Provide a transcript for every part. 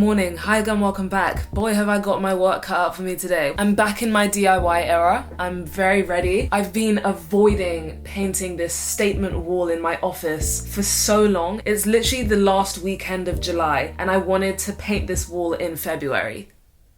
morning. Hi again, welcome back. Boy, have I got my work cut out for me today. I'm back in my DIY era. I'm very ready. I've been avoiding painting this statement wall in my office for so long. It's literally the last weekend of July and I wanted to paint this wall in February.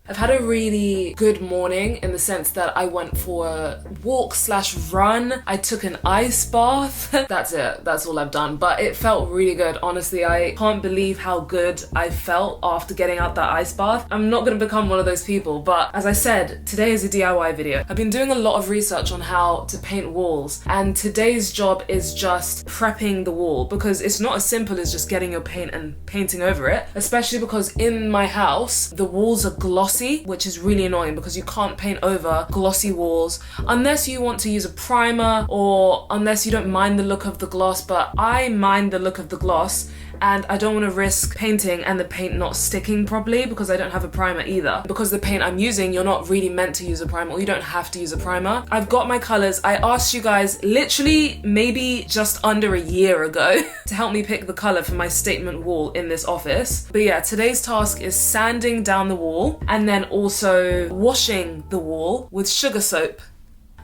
I've had a really good morning in the sense that I went for a walk/run. I took an ice bath. That's it. That's all I've done. But it felt really good. Honestly, I can't believe how good I felt after getting out that ice bath. I'm not going to become one of those people, but as I said, today is a DIY video. I've been doing a lot of research on how to paint walls, and today's job is just prepping the wall because it's not as simple as just getting your paint and painting over it, especially because in my house, the walls are glossy, which is really annoying because you can't paint over glossy walls unless you want to use a primer or unless you don't mind the look of the gloss. But I mind the look of the gloss and I don't want to risk painting and the paint not sticking properly because I don't have a primer either. Because the paint I'm using, you're not really meant to use a primer, or you don't have to use a primer. I've got my colors. I asked you guys literally maybe just under a year ago to help me pick the color for my statement wall in this office. But yeah, today's task is sanding down the wall and then also washing the wall with sugar soap.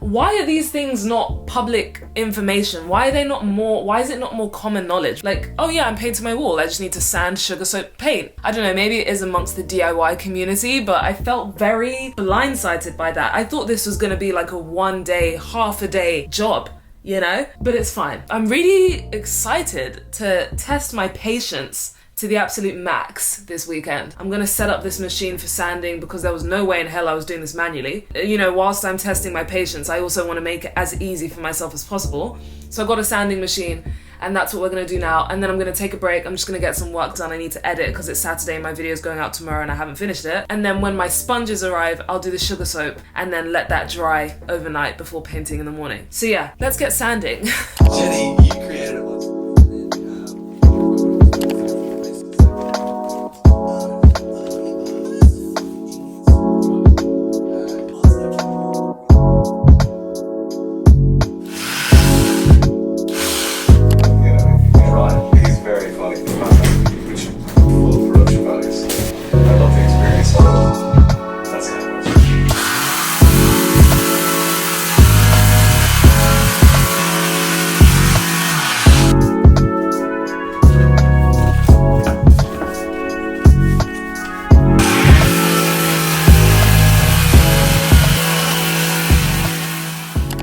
Why are these things not public information? Why is it not more common knowledge? Like, oh yeah, I'm painting my wall, I just need to sand, sugar soap, paint. I don't know, maybe it is amongst the DIY community, but I felt very blindsided by that. I thought this was gonna be like a one day, half a day job, you know? But it's fine. I'm really excited to test my patience to the absolute max this weekend. I'm gonna set up this machine for sanding because there was no way in hell I was doing this manually. You know, whilst I'm testing my patience, I also want to make it as easy for myself as possible. So I've got a sanding machine and that's what we're gonna do now. And then I'm gonna take a break. I'm just gonna get some work done. I need to edit because it's Saturday, my video's going out tomorrow and I haven't finished it. And then when my sponges arrive, I'll do the sugar soap and then let that dry overnight before painting in the morning. So yeah, let's get sanding. Jenny, you created it.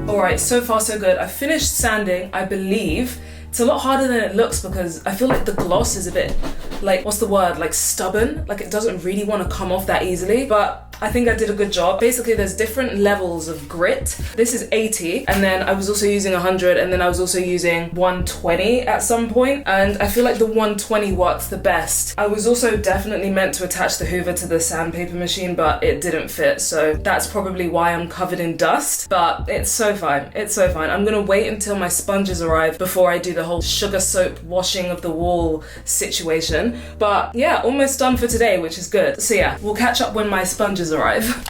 Alright, so far so good. I finished sanding, I believe. It's a lot harder than it looks because I feel like the gloss is a bit, like, what's the word? Like stubborn. Like it doesn't really want to come off that easily, but I think I did a good job. Basically, there's different levels of grit. This is 80, and then I was also using 100, and then I was also using 120 at some point, and I feel like the 120 works the best. I was also definitely meant to attach the hoover to the sandpaper machine, but it didn't fit, so that's probably why I'm covered in dust, but it's so fine. It's so fine. I'm gonna wait until my sponges arrive before I do the whole sugar soap washing of the wall situation. But yeah, almost done for today, which is good. So yeah, we'll catch up when my sponges arrive.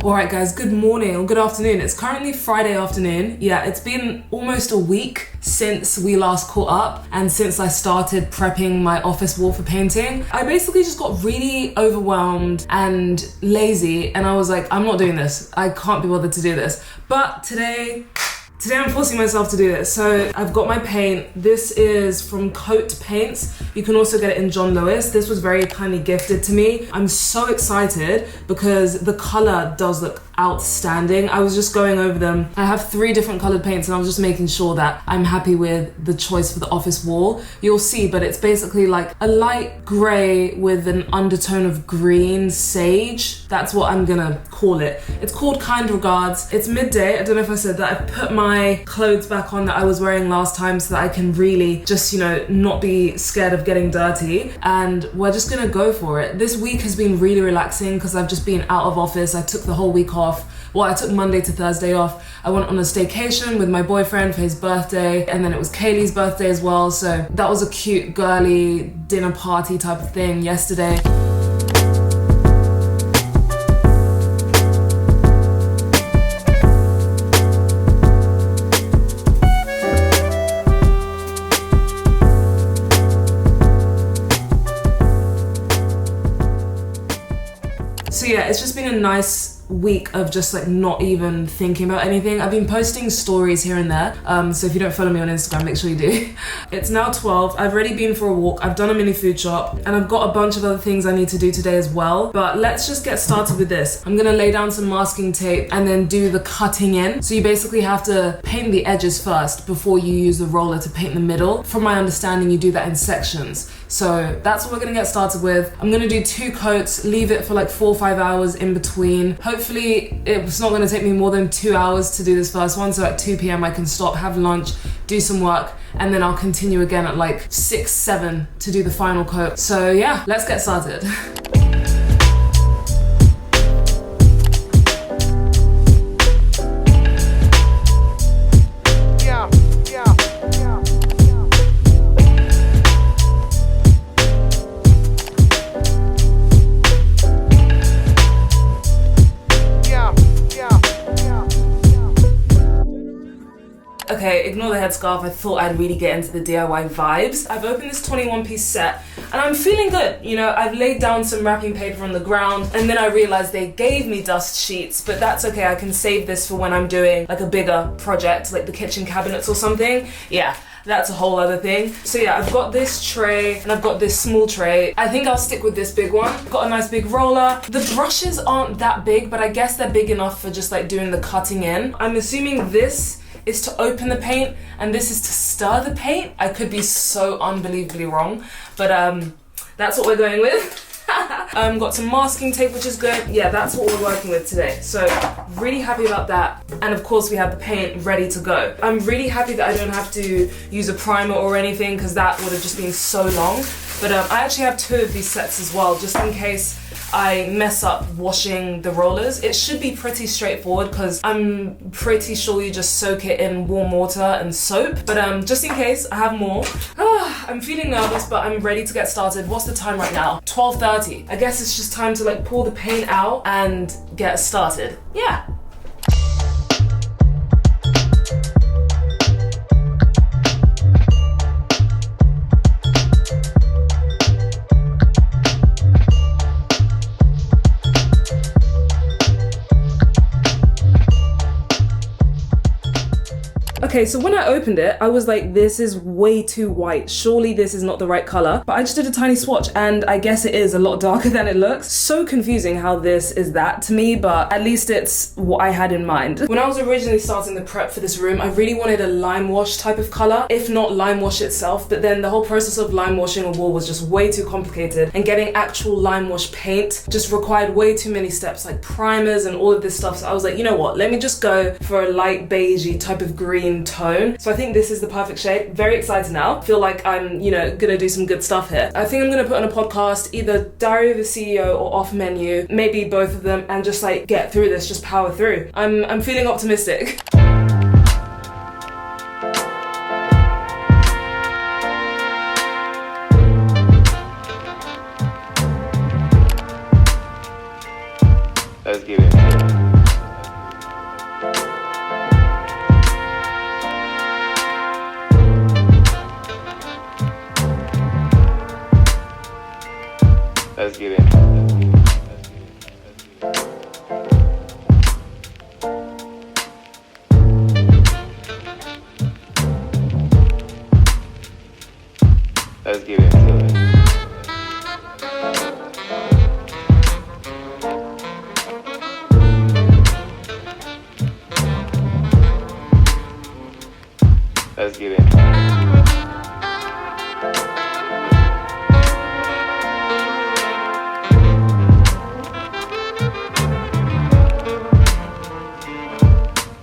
Alright guys, good morning or good afternoon. It's currently Friday afternoon. Yeah, it's been almost a week since we last caught up and since I started prepping my office wall for painting. I basically just got really overwhelmed and lazy and I was like, I'm not doing this. I can't be bothered to do this. But today I'm forcing myself to do this. So I've got my paint. This is from Coat Paints. You can also get it in John Lewis. This was very kindly gifted to me. I'm so excited because the color does look outstanding. I was just going over them. I have 3 different colored paints and I was just making sure that I'm happy with the choice for the office wall. You'll see, but it's basically like a light gray with an undertone of green sage. That's what I'm gonna call it. It's called Kind Regards. It's midday. I don't know if I said that. I put my clothes back on that I was wearing last time so that I can really just, you know, not be scared of getting dirty. And we're just gonna go for it. This week has been really relaxing because I've just been out of office. I took the whole week off. off. Well, I took Monday to Thursday off. I went on a staycation with my boyfriend for his birthday, and then it was Kaylee's birthday as well. So that was a cute, girly dinner party type of thing yesterday. So yeah, it's just been a nice week of just like not even thinking about anything. I've been posting stories here and there, so if you don't follow me on Instagram, make sure you do. It's now 12. I've already been for a walk. I've done a mini food shop, and I've got a bunch of other things I need to do today as well. But let's just get started with this. I'm gonna lay down some masking tape and then do the cutting in. So you basically have to paint the edges first before you use the roller to paint the middle. From my understanding, you do that in sections. So that's what we're gonna get started with. I'm gonna do 2 coats, leave it for like 4 or 5 hours in between. Hopefully it's not gonna take me more than 2 hours to do this first one. So at 2 p.m. I can stop, have lunch, do some work, and then I'll continue again at like 6, 7 to do the final coat. So yeah, let's get started. Okay, ignore the headscarf. I thought I'd really get into the DIY vibes. I've opened this 21-piece set and I'm feeling good. You know, I've laid down some wrapping paper on the ground and then I realized they gave me dust sheets, but that's okay. I can save this for when I'm doing like a bigger project, like the kitchen cabinets or something. Yeah. That's a whole other thing. So yeah, I've got this tray and I've got this small tray. I think I'll stick with this big one. Got a nice big roller. The brushes aren't that big, but I guess they're big enough for just like doing the cutting in. I'm assuming this is to open the paint and this is to stir the paint. I could be so unbelievably wrong, but that's what we're going with. Got some masking tape, which is good. Yeah, that's what we're working with today. So really happy about that. And of course we have the paint ready to go. I'm really happy that I don't have to use a primer or anything because that would have just been so long. But I actually have 2 of these sets as well, just in case I mess up washing the rollers. It should be pretty straightforward because I'm pretty sure you just soak it in warm water and soap. But just in case, I have more. I'm feeling nervous, but I'm ready to get started. What's the time right now? 12:30. I guess it's just time to like pour the paint out and get started. Yeah. Okay, so when I opened it, I was like, this is way too white. Surely this is not the right color. But I just did a tiny swatch and I guess it is a lot darker than it looks. So confusing how this is that to me, but at least it's what I had in mind. When I was originally starting the prep for this room, I really wanted a lime wash type of color, if not lime wash itself. But then the whole process of lime washing a wall was just way too complicated. And getting actual lime wash paint just required way too many steps, like primers and all of this stuff. So I was like, you know what? Let me just go for a light beigey type of green tone. So I think this is the perfect shade. Very excited now. Feel like I'm, you know, gonna do some good stuff here. I think I'm gonna put on a podcast, either Diary of a CEO or Off Menu, maybe both of them, and just like get through this, just power through. I'm feeling optimistic. Let's get into it. Let's get into it. Let's get into it. Let's get into it.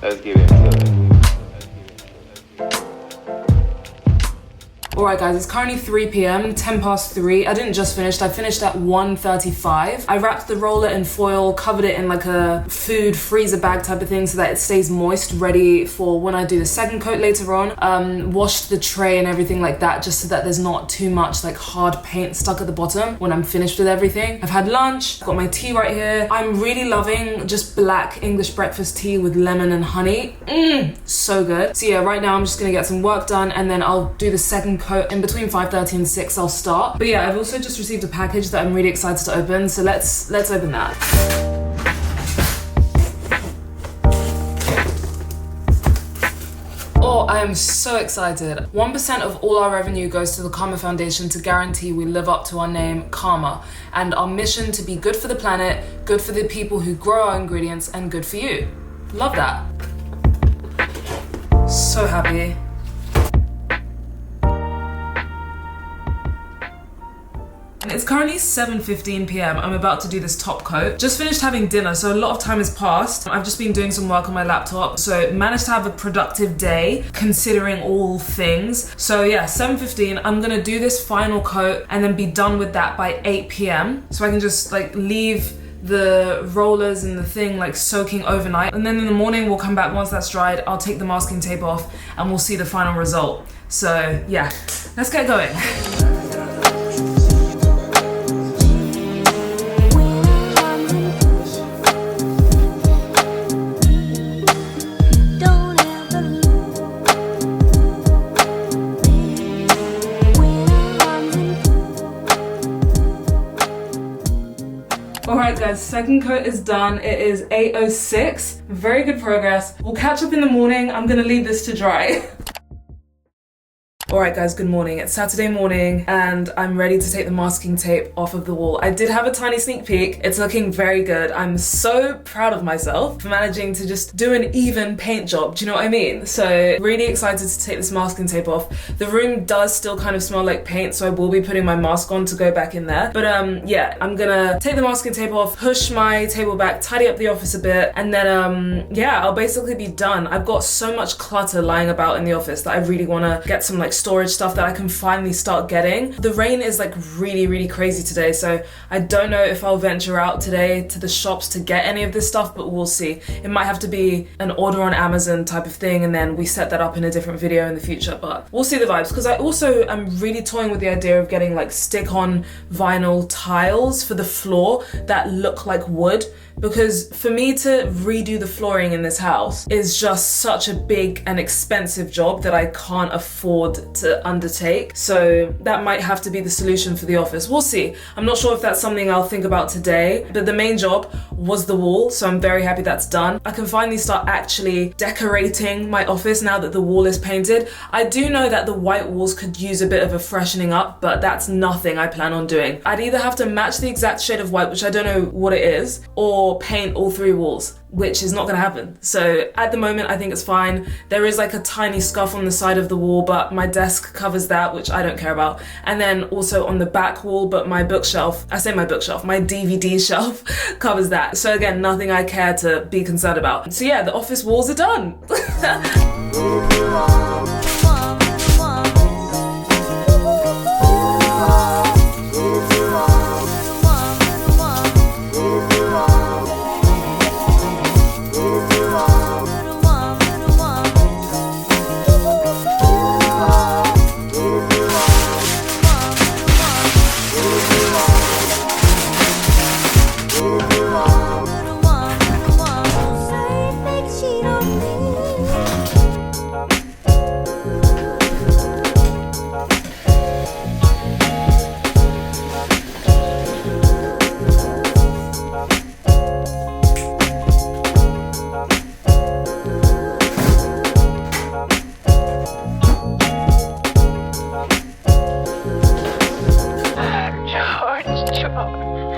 Let's get into it. Alright guys, it's currently 3 p.m, 10 past 3. I didn't just finish, I finished at 1:35. I wrapped the roller in foil, covered it in like a food freezer bag type of thing so that it stays moist, ready for when I do the second coat later on. Washed the tray and everything like that just so that there's not too much like hard paint stuck at the bottom when I'm finished with everything. I've had lunch, got my tea right here. I'm really loving just black English breakfast tea with lemon and honey. So good. So yeah, right now I'm just gonna get some work done and then I'll do the second coat in between 5:30 and 6. I'll start. But yeah, I've also just received a package that I'm really excited to open. So let's open that. Oh, I am so excited. 1% of all our revenue goes to the Karma Foundation to guarantee we live up to our name, Karma, and our mission to be good for the planet, good for the people who grow our ingredients, and good for you. Love that. So happy. It's currently 7:15 p.m. I'm about to do this top coat. Just finished having dinner, so a lot of time has passed. I've just been doing some work on my laptop, so managed to have a productive day considering all things. So yeah, 7:15, I'm gonna do this final coat and then be done with that by 8 p.m. So I can just like leave the rollers and the thing like soaking overnight. And then in the morning we'll come back once that's dried. I'll take the masking tape off and we'll see the final result. So yeah, let's get going. Alright guys, second coat is done. It is 8:06. Very good progress. We'll catch up in the morning. I'm gonna leave this to dry. Alright guys, good morning. It's Saturday morning and I'm ready to take the masking tape off of the wall. I did have a tiny sneak peek. It's looking very good. I'm so proud of myself for managing to just do an even paint job. Do you know what I mean? So really excited to take this masking tape off. The room does still kind of smell like paint, so I will be putting my mask on to go back in there. But yeah, I'm gonna take the masking tape off, push my table back, tidy up the office a bit, and then yeah, I'll basically be done. I've got so much clutter lying about in the office that I really wanna get some like storage stuff that I can finally start getting. The rain is like really crazy today, so I don't know if I'll venture out today to the shops to get any of this stuff, but we'll see. It might have to be an order on Amazon type of thing and then we set that up in a different video in the future, but we'll see the vibes. Because I also am really toying with the idea of getting like stick-on vinyl tiles for the floor that look like wood, because for me to redo the flooring in this house is just such a big and expensive job that I can't afford to undertake. So that might have to be the solution for the office. We'll see. I'm not sure if that's something I'll think about today, but the main job was the wall, so I'm very happy that's done. I can finally start actually decorating my office now that the wall is painted. I do know that the white walls could use a bit of a freshening up, but that's nothing I plan on doing. I'd either have to match the exact shade of white, which I don't know what it is, or paint all 3 walls, which is not gonna happen. So at the moment I think it's fine. There is like a tiny scuff on the side of the wall, but my desk covers that, which I don't care about. And then also on the back wall, but my bookshelf, I say my bookshelf, my DVD shelf covers that. So again, nothing I care to be concerned about. So yeah, the office walls are done. George.